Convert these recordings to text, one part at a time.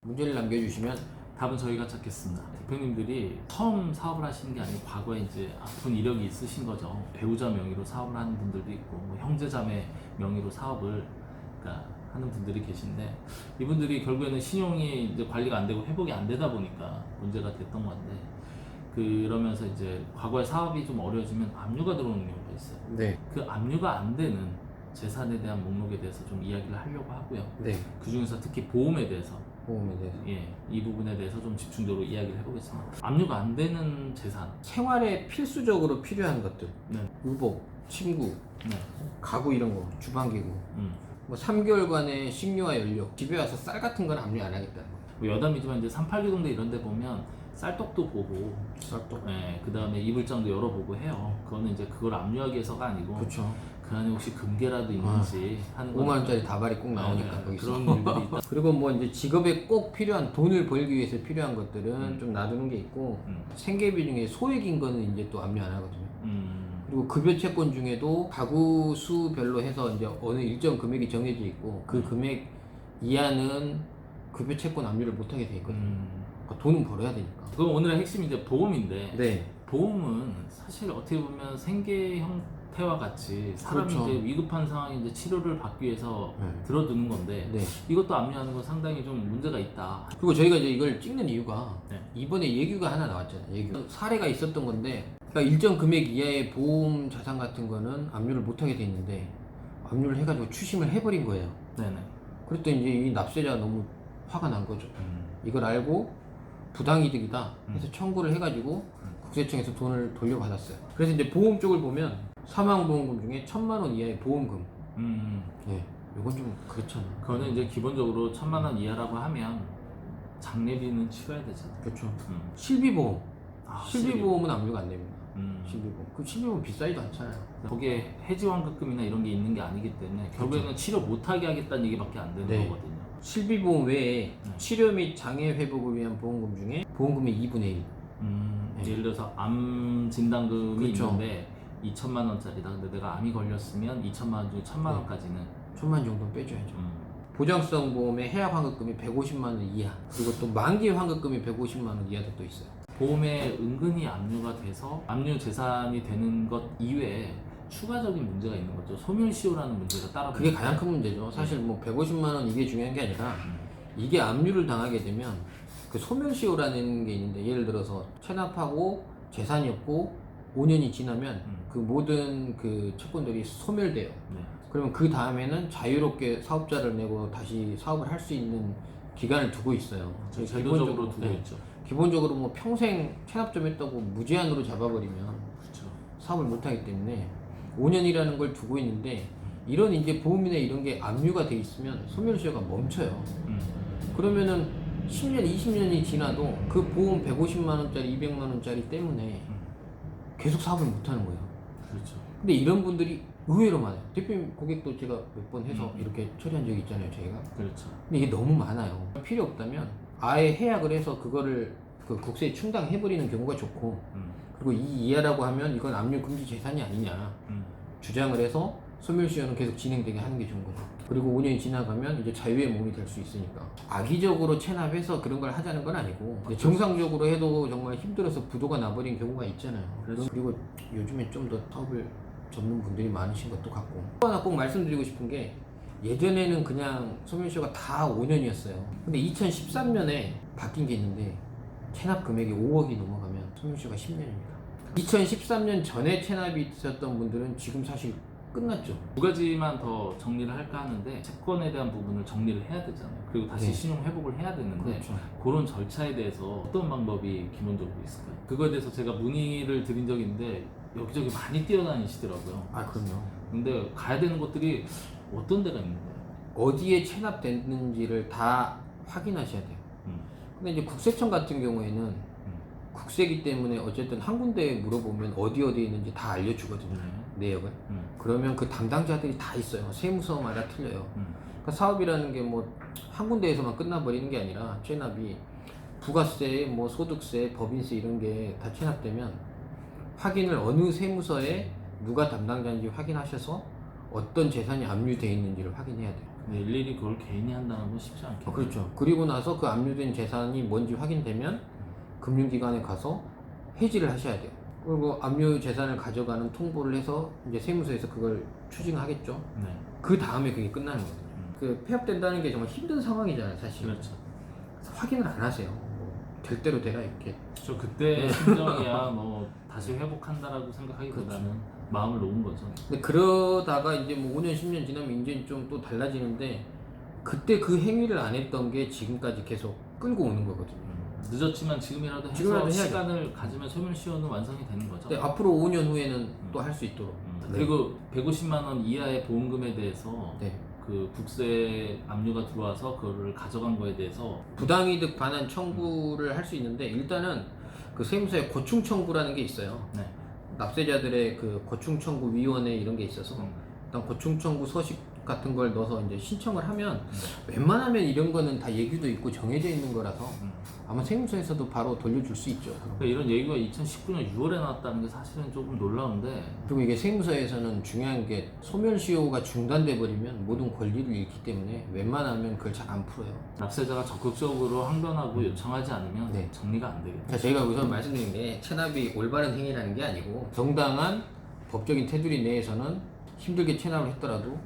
문제를 남겨주시면 답은 저희가 찾겠습니다. 대표님들이 처음 사업을 하시는 게 아니고 과거에 이제 아픈 이력이 있으신 거죠. 배우자 명의로 사업을 하는 분들도 있고 뭐 형제자매 명의로 사업을 하는 분들이 계신데, 이분들이 결국에는 신용이 이제 관리가 안 되고 회복이 안 되다 보니까 문제가 됐던 건데, 그러면서 이제 과거에 사업이 좀 어려워지면 압류가 들어오는 경우가 있어요. 네. 그 압류가 안 되는 재산에 대한 목록에 대해서 좀 이야기를 하려고 하고요. 네. 그 중에서 특히 보험에 대해서, 보험에 대해서 이 부분에 대해서 좀 집중적으로 이야기를 해보겠습니다. 압류가 안 되는 재산. 생활에 필수적으로 필요한 것들, 네. 의복, 침구, 네. 가구 이런 거, 주방기구, 뭐 3개월간의 식료와 연료, 집에 와서 쌀 같은 건 압류 안 하겠다는 거예요. 뭐 여담이지만 이제 389동대 이런 데 보면 쌀떡도 보고, 쌀떡. 그 다음에 이불장도 열어보고 해요. 그거는 이제 그걸 압류하기 위해서가 아니고, 그렇죠. 그 안에 혹시 금괴라도 있는지 하는 5만 원짜리 다발이 꼭 나오니까 네, 거기서. 그런 일들이 있다. 그리고 뭐 이제 직업에 꼭 필요한 돈을 벌기 위해서 필요한 것들은 좀 놔두는 게 있고, 생계비 중에 소액인 거는 이제 또 압류 안 하거든요. 그리고 급여 채권 중에도 가구 수별로 해서 이제 어느 일정 금액이 정해져 있고, 그 금액 이하는 급여 채권 압류를 못 하게 돼 있거든요. 그러니까 돈은 벌어야 되니까. 그럼 오늘의 핵심이 이제 보험인데, 네. 보험은 사실 어떻게 보면 생계 형태와 같이 사람이 그렇죠. 이제 위급한 상황에 이제 치료를 받기 위해서 네. 들어두는 건데, 네. 이것도 압류하는 건 상당히 좀 문제가 있다. 그리고 저희가 이제 이걸 찍는 이유가 네. 이번에 예규가 하나 나왔잖아요. 예규. 사례가 있었던 건데, 그러니까 일정 금액 이하의 보험 자산 같은 거는 압류를 못 하게 돼 있는데, 압류를 해가지고 추심을 해버린 거예요. 네네. 그랬더니 이제 이 납세자가 너무 화가 난 거죠. 이걸 알고 부당이득이다 해서 청구를 해가지고 국세청에서 돈을 돌려받았어요. 그래서 이제 보험 쪽을 보면 사망보험금 중에 1,000만 원 이하의 보험금. 네, 이건 좀 그렇잖아. 그거는 이제 기본적으로 1,000만 원 이하라고 하면 장례비는 치러야 되잖아. 그렇죠. 실비보험. 아, 실비보험은 압류가 안 됩니다. 음. 실비보험. 그 실비보험 비싸지도 않잖아요. 거기에 해지환급금이나 이런 게 있는 게 아니기 때문에 결국에는 치료 못하게 하겠다는 얘기밖에 안 되는 네. 거거든요. 실비보험 외에 네. 치료 및 장애 회복을 위한 보험금 중에 보험금의 2분의 1. 네. 예를 들어서 암 진단금이 그렇죠. 있는데 2천만 원짜리다. 근데 내가 암이 걸렸으면 2천만 원 중에 1,000만 원까지는 1,000만 정도 빼줘야죠. 보장성 보험의 해약 환급금이 150만 원 이하, 그리고 또 만기 환급금이 150만 원 이하도 또 있어요. 보험에 은근히 압류가 돼서 압류 재산이 되는 것 이외에 추가적인 문제가 있는 거죠. 소멸시효라는 문제가 따라 그게 가장 큰 문제죠. 사실 뭐 150만 원 이게 중요한 게 아니라, 이게 압류를 당하게 되면 그 소멸시효라는 게 있는데, 예를 들어서 체납하고 재산이 없고 5년이 지나면 그 모든 그 채권들이 소멸돼요. 네. 그러면 그 다음에는 자유롭게 사업자를 내고 다시 사업을 할 수 있는 기간을 두고 있어요. 제도적으로 두고 네. 있죠. 기본적으로 뭐 평생 체납 좀 했다고 무제한으로 잡아버리면 그렇죠. 사업을 못하기 때문에 5년이라는 걸 두고 있는데, 이런 이제 보험이나 이런 게 압류가 돼 있으면 소멸시효가 멈춰요. 그러면은 10년, 20년이 지나도 그 보험 150만 원짜리, 200만 원짜리 때문에 계속 사업을 못하는 거예요. 그렇죠. 근데 이런 분들이 의외로 많아요. 대표님 고객도 제가 몇 번 해서 이렇게 처리한 적이 있잖아요, 저희가. 그렇죠. 근데 이게 너무 많아요. 필요 없다면 아예 해약을 해서 그거를 그 국세에 충당해버리는 경우가 좋고, 그리고 이 이하라고 하면 이건 압류 금지 재산이 아니냐 주장을 해서 소멸시효는 계속 진행되게 하는 게 좋은 거죠. 그리고 5년이 지나가면 이제 자유의 몸이 될 수 있으니까. 악의적으로 체납해서 그런 걸 하자는 건 아니고, 정상적으로 해도 정말 힘들어서 부도가 나버린 경우가 있잖아요. 그리고 요즘에 좀 더 사업을 접는 분들이 많으신 것도 같고, 또 하나 꼭 말씀드리고 싶은 게, 예전에는 그냥 소멸시효가 다 5년이었어요. 근데 2013년에 바뀐 게 있는데, 체납 금액이 5억이 넘어가면 소멸시효가 10년입니다. 2013년 전에 체납이 있었던 분들은 지금 사실 끝났죠. 두 가지만 더 정리를 할까 하는데, 채권에 대한 부분을 정리를 해야 되잖아요. 그리고 다시 네. 신용 회복을 해야 되는데, 그렇죠. 그런 절차에 대해서 어떤 방법이 기본적으로 있을까요? 그거에 대해서 제가 문의를 드린 적이 있는데 여기저기 많이 뛰어다니시더라고요. 아, 그럼요. 근데 가야 되는 곳들이 어떤 데가 있는 거예요? 어디에 체납됐는지를 다 확인하셔야 돼요. 근데 이제 국세청 같은 경우에는 국세기 때문에 어쨌든 한 군데에 물어보면 어디에 있는지 다 알려주거든요. 내역을. 그러면 그 담당자들이 다 있어요. 세무서마다 틀려요. 그러니까 사업이라는 게 뭐 한 군데에서만 끝나버리는 게 아니라, 체납이 부가세, 뭐 소득세, 법인세 이런 게 다 체납되면 확인을 어느 세무서에 누가 담당자인지 확인하셔서 어떤 재산이 압류되어 있는지를 확인해야 돼요. 일일이 그걸 개인이 한다는 건 쉽지 않겠네요. 그렇죠. 그리고 나서 그 압류된 재산이 뭔지 확인되면 금융기관에 가서 해지를 하셔야 돼요. 그리고 압류 재산을 가져가는 통보를 해서 이제 세무서에서 그걸 추징하겠죠. 네. 그 다음에 그게 끝나는 거거든요. 그 폐업된다는 게 정말 힘든 상황이잖아요, 사실. 그렇죠. 그래서 확인을 안 하세요. 될 대로 되라 이렇게. 저 그때 심정이야 뭐 다시 회복한다라고 생각하기보다는 그렇죠. 마음을 놓은 거죠. 근데 그러다가 이제 뭐 5년, 10년 지나면 이제 좀 또 달라지는데 그때 그 행위를 안 했던 게 지금까지 계속 끌고 오는 거거든요. 늦었지만 지금이라도 해서 지금이라도 해야죠. 시간을 가지면 소멸시효는 완성이 되는 거죠. 근데 앞으로 5년 후에는 또 할 수 있도록. 네. 그리고 150만 원 이하의 보험금에 대해서 네. 그 국세 압류가 들어와서 그거를 가져간 거에 대해서 부당이득 반환 청구를 할 수 있는데 일단은 그 세무서에 고충 청구라는 게 있어요. 네. 납세자들의 그 고충 청구 위원회 이런 게 있어서 음. 일단 고충 청구 서식 같은 걸 넣어서 이제 신청을 하면 웬만하면 이런 거는 다 얘기도 있고 정해져 있는 거라서 아마 세무서에서도 바로 돌려줄 수 있죠. 그러니까 이런 얘기가 2019년 6월에 나왔다는 게 사실은 조금 놀라운데 그리고 이게 세무서에서는 중요한 게 소멸시효가 중단돼 버리면 모든 권리를 잃기 때문에 웬만하면 그걸 잘 안 풀어요. 납세자가 적극적으로 항변하고 요청하지 않으면 네. 정리가 안 되겠죠. 자, 저희가 우선 말씀드린 게 체납이 올바른 행위라는 게 아니고 정당한 법적인 테두리 내에서는 힘들게 체납을 했더라도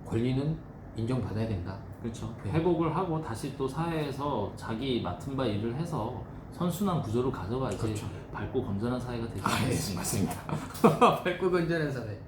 권리는 인정받아야 된다. 그렇죠. 네. 회복을 하고 다시 또 사회에서 자기 맡은 바 일을 해서 선순환 구조를 가져가야지 그렇죠. 밝고 건전한 사회가 되지 아, 예, 않겠습니까? 맞습니다. 밝고 건전한 사회.